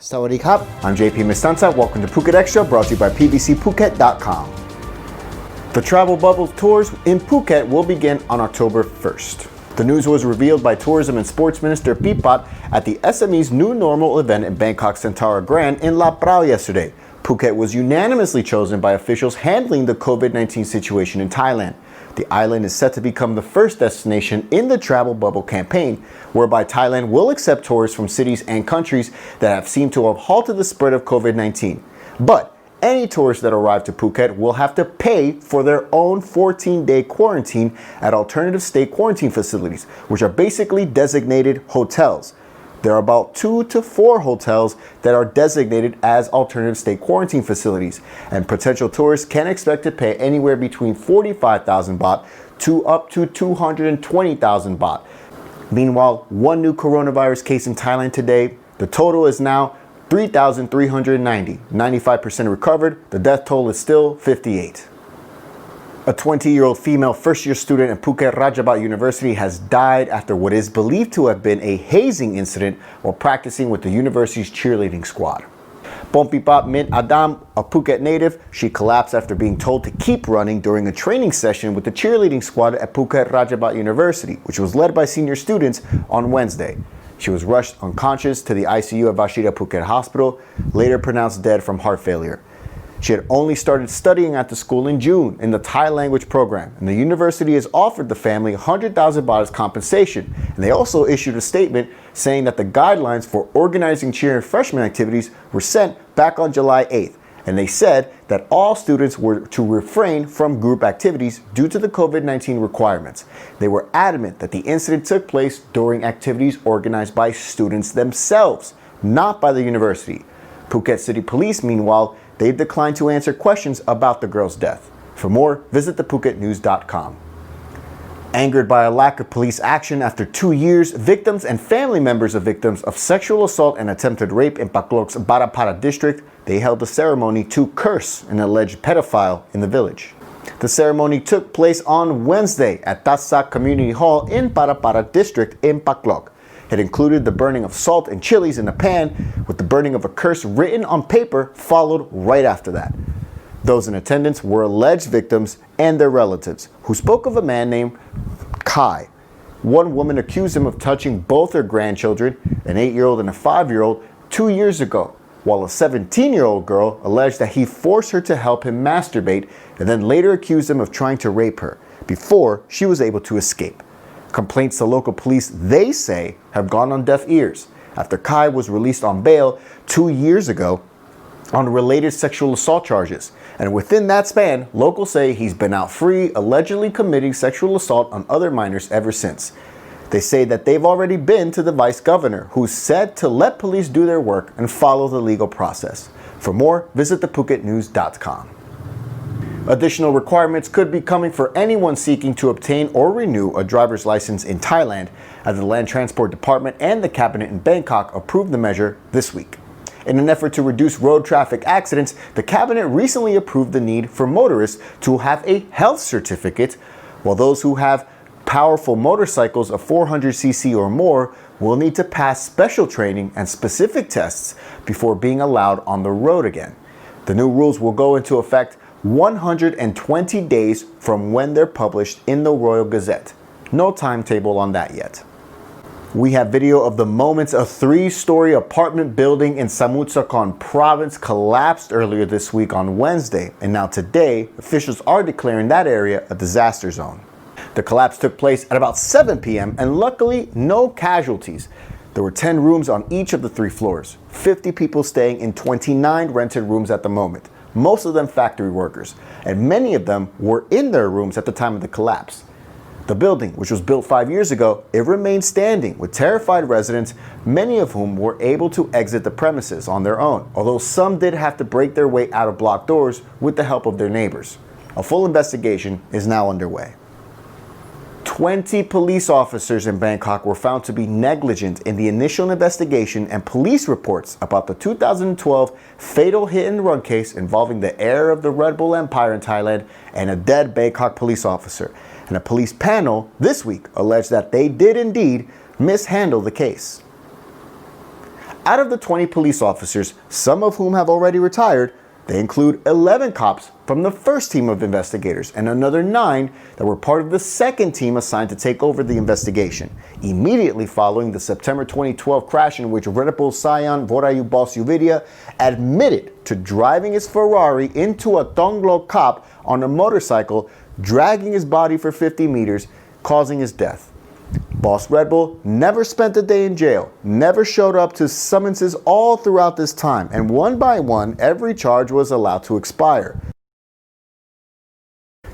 Sawadee I'm JP Mestanza. Welcome to Phuket Extra, brought to you by pbcphuket.com. The travel bubble tours in Phuket will begin on October 1st. The news was revealed by Tourism and Sports Minister Pipat at the SME's New Normal event in Bangkok Centara Grand in La Prao yesterday. Phuket was unanimously chosen by officials handling the COVID-19 situation in Thailand. The island is set to become the first destination in the travel bubble campaign, whereby Thailand will accept tourists from cities and countries that have seemed to have halted the spread of COVID-19. But any tourists that arrive to Phuket will have to pay for their own 14-day quarantine at alternative state quarantine facilities, which are basically designated hotels. There are about 2 to 4 hotels that are designated as alternative state quarantine facilities, and potential tourists can expect to pay anywhere between 45,000 baht to up to 220,000 baht. Meanwhile, one new coronavirus case in Thailand today. The total is now 3,390, 95% recovered. The death toll is still 58. A 20-year-old female first-year student at Phuket Rajabat University has died after what is believed to have been a hazing incident while practicing with the university's cheerleading squad. Pompipap Mint Adam, a Phuket native, she collapsed after being told to keep running during a training session with the cheerleading squad at Phuket Rajabat University, which was led by senior students on Wednesday. She was rushed unconscious to the ICU at Vashida Phuket Hospital, later pronounced dead from heart failure. She had only started studying at the school in June in the Thai language program, and the university has offered the family 100,000 baht as compensation. And they also issued a statement saying that the guidelines for organizing cheer and freshman activities were sent back on July 8th. And they said that all students were to refrain from group activities due to the COVID-19 requirements. They were adamant that the incident took place during activities organized by students themselves, not by the university. Phuket City Police, meanwhile, they've declined to answer questions about the girl's death. For more, visit thephuket.news.com. Angered by a lack of police action after 2 years, victims and family members of victims of sexual assault and attempted rape in Paklok's Barapara district, they held a ceremony to curse an alleged pedophile in the village. The ceremony took place on Wednesday at Tatsak Community Hall in Barapara district in Paklok. It included the burning of salt and chilies in a pan, with the burning of a curse written on paper followed right after that. Those in attendance were alleged victims and their relatives, who spoke of a man named Kai. One woman accused him of touching both her grandchildren, an 8-year-old and a 5-year-old, 2 years ago, while a 17-year-old girl alleged that he forced her to help him masturbate and then later accused him of trying to rape her before she was able to escape. Complaints to local police, they say, have gone on deaf ears after Kai was released on bail 2 years ago on related sexual assault charges. And within that span, locals say he's been out free, allegedly committing sexual assault on other minors ever since. They say that they've already been to the vice governor, who's said to let police do their work and follow the legal process. For more, visit thephuket.news.com. Additional requirements could be coming for anyone seeking to obtain or renew a driver's license in Thailand, as the Land Transport Department and the Cabinet in Bangkok approved the measure this week. In an effort to reduce road traffic accidents, the Cabinet recently approved the need for motorists to have a health certificate, while those who have powerful motorcycles of 400cc or more will need to pass special training and specific tests before being allowed on the road again. The new rules will go into effect 120 days from when they're published in the Royal Gazette. No timetable on that yet. We have video of the moments a 3-story apartment building in Samut Sakhon province collapsed earlier this week on Wednesday, and now today, officials are declaring that area a disaster zone. The collapse took place at about 7 p.m. and luckily no casualties. There were 10 rooms on each of the 3 floors, 50 people staying in 29 rented rooms at the moment, most of them factory workers, and many of them were in their rooms at the time of the collapse. The building, which was built 5 years ago, it remained standing with terrified residents, many of whom were able to exit the premises on their own, although some did have to break their way out of blocked doors with the help of their neighbors. A full investigation is now underway. 20 police officers in Bangkok were found to be negligent in the initial investigation and police reports about the 2012 fatal hit-and-run case involving the heir of the Red Bull Empire in Thailand and a dead Bangkok police officer. And a police panel this week alleged that they did indeed mishandle the case. out of the 20 police officers, some of whom have already retired, they include 11 cops from the first team of investigators and another 9 that were part of the second team assigned to take over the investigation, immediately following the September 2012 crash in which Red Bull Scion Vorayu Boss Uvidia admitted to driving his Ferrari into a Tonglo cop on a motorcycle, dragging his body for 50 meters, causing his death. Boss Red Bull never spent a day in jail, never showed up to summonses all throughout this time, and one by one, every charge was allowed to expire.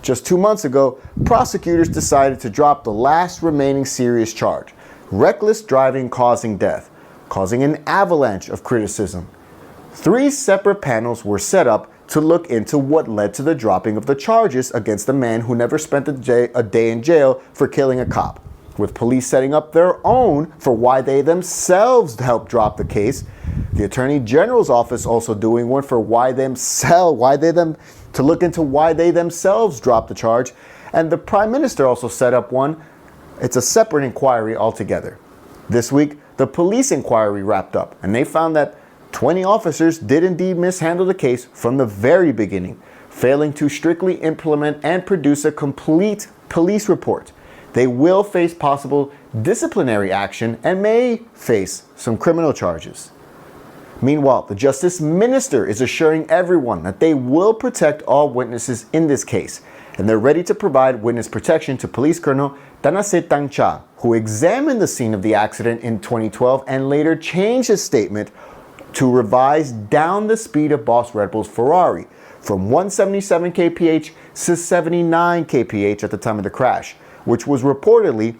Just 2 months ago, prosecutors decided to drop the last remaining serious charge, reckless driving causing death, causing an avalanche of criticism. 3 separate panels were set up to look into what led to the dropping of the charges against a man who never spent a day in jail for killing a cop, with police setting up their own for why they themselves helped drop the case. The Attorney General's office also doing one for to look into why they themselves dropped the charge, and the Prime Minister also set up one. It's a separate inquiry altogether. This week, the police inquiry wrapped up, and they found that 20 officers did indeed mishandle the case from the very beginning, failing to strictly implement and produce a complete police report. They will face possible disciplinary action and may face some criminal charges. Meanwhile, the Justice Minister is assuring everyone that they will protect all witnesses in this case, and they're ready to provide witness protection to Police Colonel Tanasit Tangcha, who examined the scene of the accident in 2012 and later changed his statement to revise down the speed of Boss Red Bull's Ferrari from 177 kph to 79 kph at the time of the crash, which was reportedly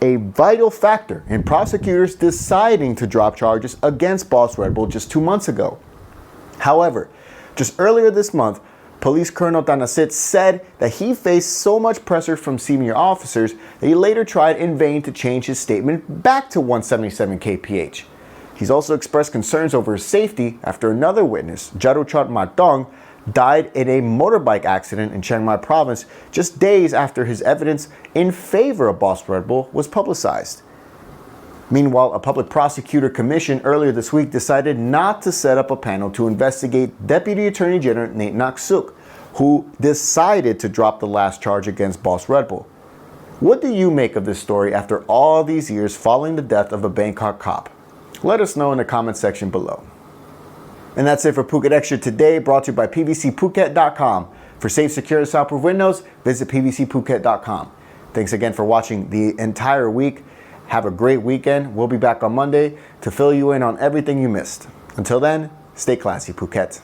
a vital factor in prosecutors deciding to drop charges against Boss Red Bull just 2 months ago. However, just earlier this month, Police Colonel Tanasit said that he faced so much pressure from senior officers that he later tried in vain to change his statement back to 177 kph. He's also expressed concerns over his safety after another witness, Jaruchat Matong, died in a motorbike accident in Chiang Mai province just days after his evidence in favor of Boss Red Bull was publicized. Meanwhile, a public prosecutor commission earlier this week decided not to set up a panel to investigate Deputy Attorney General Nate Naksuk, who decided to drop the last charge against Boss Red Bull. What do you make of this story after all these years following the death of a Bangkok cop? Let us know in the comment section below. And that's it for Phuket Extra today, brought to you by PVCPhuket.com. For safe, secure, and soundproof windows, visit PVCPhuket.com. Thanks again for watching the entire week. Have a great weekend. We'll be back on Monday to fill you in on everything you missed. Until then, stay classy, Phuket.